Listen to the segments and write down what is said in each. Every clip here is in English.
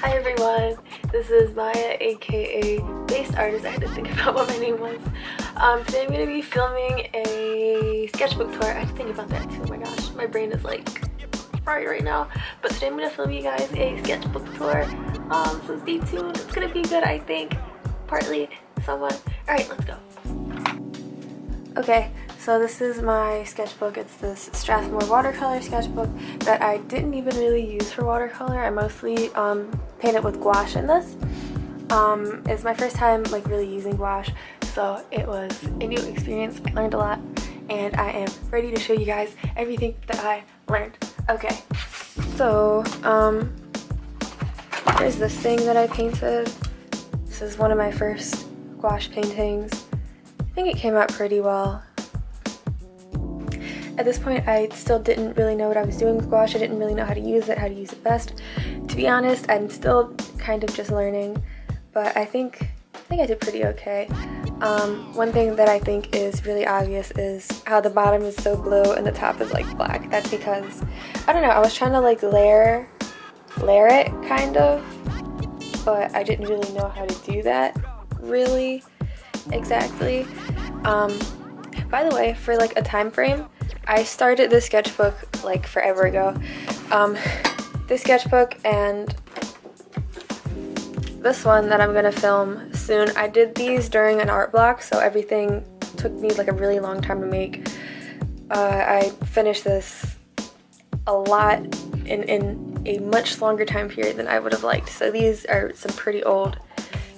Hi everyone, this is Maya aka BasedArtist. I had to think about what my name was. Today I'm going to be filming a sketchbook tour. I had to think about that too. Oh my gosh, my brain is like fried right now. But today I'm going to film you guys a sketchbook tour. So stay tuned. It's going to be good, I think. Partly, somewhat. Alright, let's go. Okay, so this is my sketchbook. It's this Strathmore watercolor sketchbook that I didn't even really use for watercolor. I mostly painted with gouache in this. It's my first time like really using gouache, so it was a new experience. I learned a lot, and I am ready to show you guys everything that I learned. Okay, so here's this thing that I painted. This is one of my first gouache paintings. I think it came out pretty well. At this point, I still didn't really know what I was doing with gouache. I didn't really know how to use it best. To be honest, I'm still kind of just learning, but I think I did pretty okay. One thing that I think is really obvious is how the bottom is so blue and the top is like black. That's because, I don't know, I was trying to like layer it kind of, but I didn't really know how to do that really exactly. By the way, for like a time frame, I started this sketchbook like forever ago. This sketchbook and this one that I'm gonna film soon, I did these during an art block, so everything took me like a really long time to make. I finished this a lot in a much longer time period than I would have liked. So these are some pretty old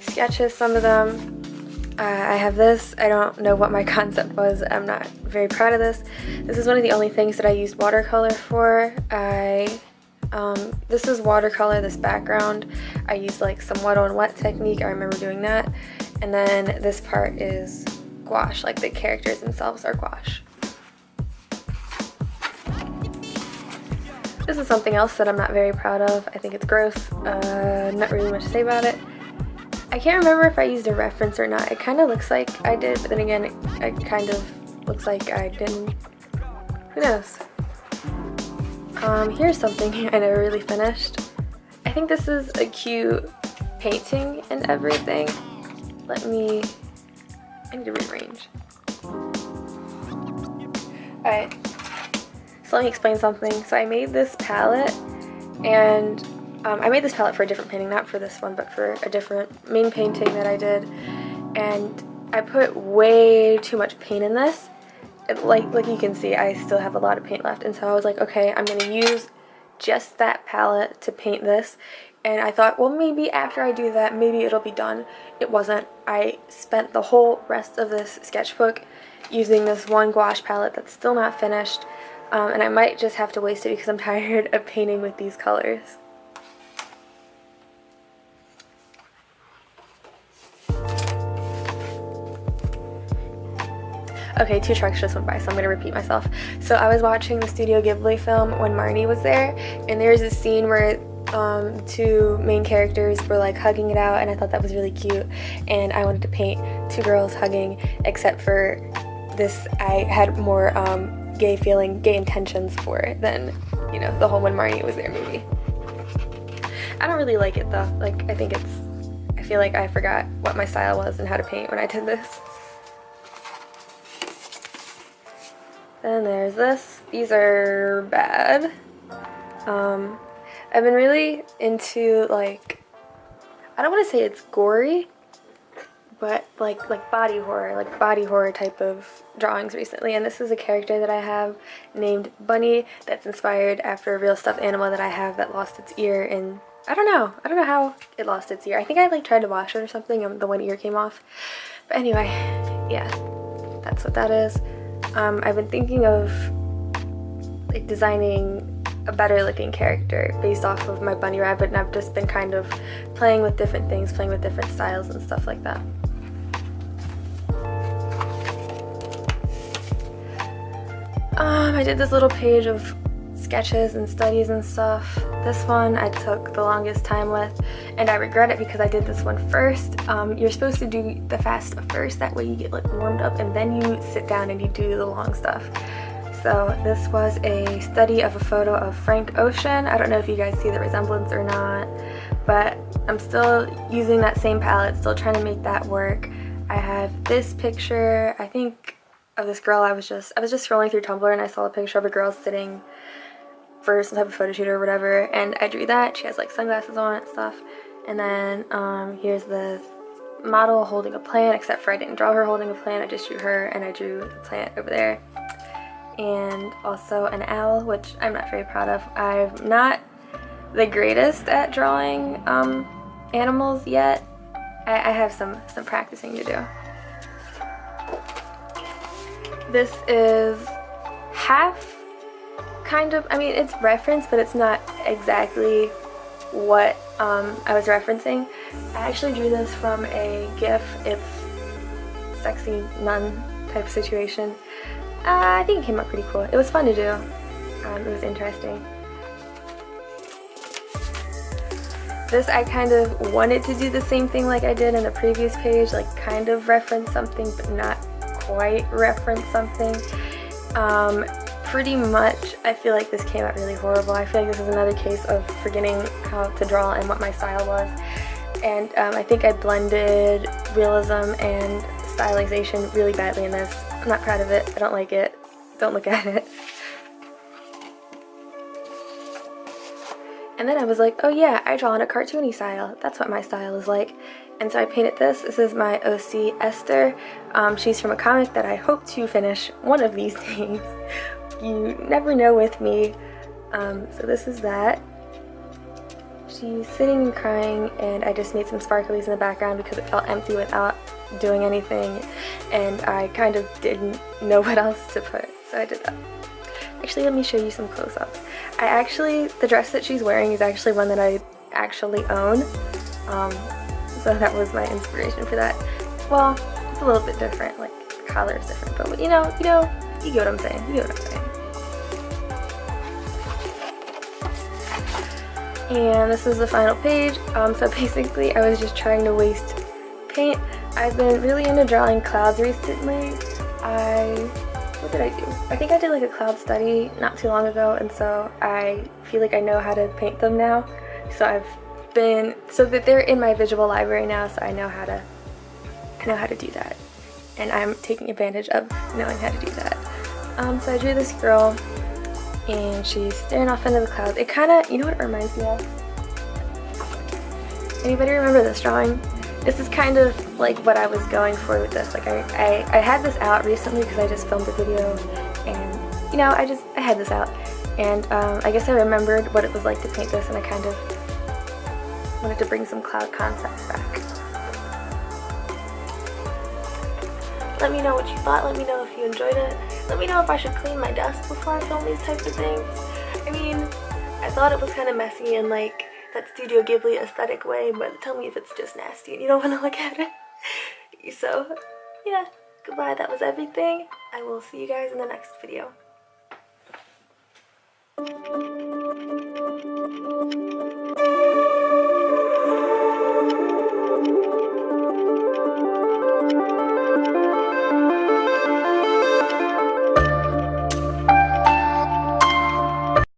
sketches, some of them. I have this. I don't know what my concept was. I'm not very proud of this. This is one of the only things that I used watercolor for. This is watercolor, this background. I used like some wet on wet technique. I remember doing that. And then this part is gouache, like the characters themselves are gouache. This is something else that I'm not very proud of. I think it's gross. Not really much to say about it. I can't remember if I used a reference or not. It kind of looks like I did, but then again, it kind of looks like I didn't. Who knows? Here's something I never really finished. I think this is a cute painting and everything. I need to rearrange. Alright, so let me explain something. So I made this palette, and I made this palette for a different painting, not for this one, but for a different main painting that I did. And I put way too much paint in this. Like you can see, I still have a lot of paint left. And so I was like, okay, I'm going to use just that palette to paint this. And I thought, well, maybe after I do that, maybe it'll be done. It wasn't. I spent the whole rest of this sketchbook using this one gouache palette that's still not finished. And I might just have to waste it because I'm tired of painting with these colors. Okay, 2 trucks just went by, so I'm going to repeat myself. So I was watching the Studio Ghibli film when Marnie was there, and there's a scene where 2 main characters were like hugging it out, and I thought that was really cute, and I wanted to paint 2 girls hugging, except for this, I had more gay intentions for it than, you know, the whole when Marnie was there movie. I don't really like it though. Like, I feel like I forgot what my style was and how to paint when I did this. Then there's this. These are bad. I've been really into, like, I don't want to say it's gory, but like body horror type of drawings recently. And this is a character that I have named Bunny that's inspired after a real stuffed animal that I have that lost its ear, and I don't know how it lost its ear. I think I like tried to wash it or something and the one ear came off. But anyway, yeah, that's what that is. I've been thinking of like designing a better looking character based off of my bunny rabbit, and I've just been kind of playing with different things, playing with different styles and stuff like that. I did this little page of sketches and studies and stuff. This one I took the longest time with, and I regret it because I did this one first. You're supposed to do the fast stuff first, that way you get like warmed up, and then you sit down and you do the long stuff. So this was a study of a photo of Frank Ocean. I don't know if you guys see the resemblance or not, but I'm still using that same palette, still trying to make that work. I have this picture, I think, of this girl. I was just scrolling through Tumblr and I saw a picture of a girl sitting for some type of photo shoot or whatever, and I drew that. She has like sunglasses on and stuff. And then here's the model holding a plant, except for I didn't draw her holding a plant, I just drew her and I drew the plant over there. And also an owl, which I'm not very proud of. I'm not the greatest at drawing animals yet. I have some practicing to do. This is half kind of, I mean, it's referenced, but it's not exactly what I was referencing. I actually drew this from a GIF. It's sexy nun type situation. I think it came out pretty cool. It was fun to do. It was interesting. This, I kind of wanted to do the same thing like I did in the previous page, like kind of reference something but not quite reference something. Pretty much I feel like this came out really horrible. I feel like this is another case of forgetting how to draw and what my style was. And I think I blended realism and stylization really badly in this. I'm not proud of it. I don't like it. Don't look at it. And then I was like, oh yeah, I draw in a cartoony style. That's what my style is like. And so I painted this. This is my OC Esther. She's from a comic that I hope to finish one of these days. You never know with me. So this is that. She's sitting and crying, and I just made some sparklies in the background because it felt empty without doing anything, and I kind of didn't know what else to put, so I did that. Actually, let me show you some close-ups. The dress that she's wearing is actually one that I actually own, so that was my inspiration for that. Well, it's a little bit different, like the collar is different, but you get what I'm saying. You get what I'm saying. And this is the final page. So basically I was just trying to waste paint. I've been really into drawing clouds recently. What did I do? I think I did like a cloud study not too long ago, and so I feel like I know how to paint them now. So that they're in my visual library now, so I know how to do that. And I'm taking advantage of knowing how to do that. So I drew this girl, and she's staring off into the clouds. It kind of, you know what it reminds me of? Anybody remember this drawing? This is kind of like what I was going for with this. Like I had this out recently because I just filmed a video, and you know, I had this out, and I guess I remembered what it was like to paint this, and I kind of wanted to bring some cloud concepts back. Let me know what you thought. Let me know if you enjoyed it. Let me know if I should clean my desk before I film these types of things. I mean, I thought it was kind of messy in like that Studio Ghibli aesthetic way, but tell me if it's just nasty and you don't want to look at it. So, yeah, goodbye. That was everything. I will see you guys in the next video.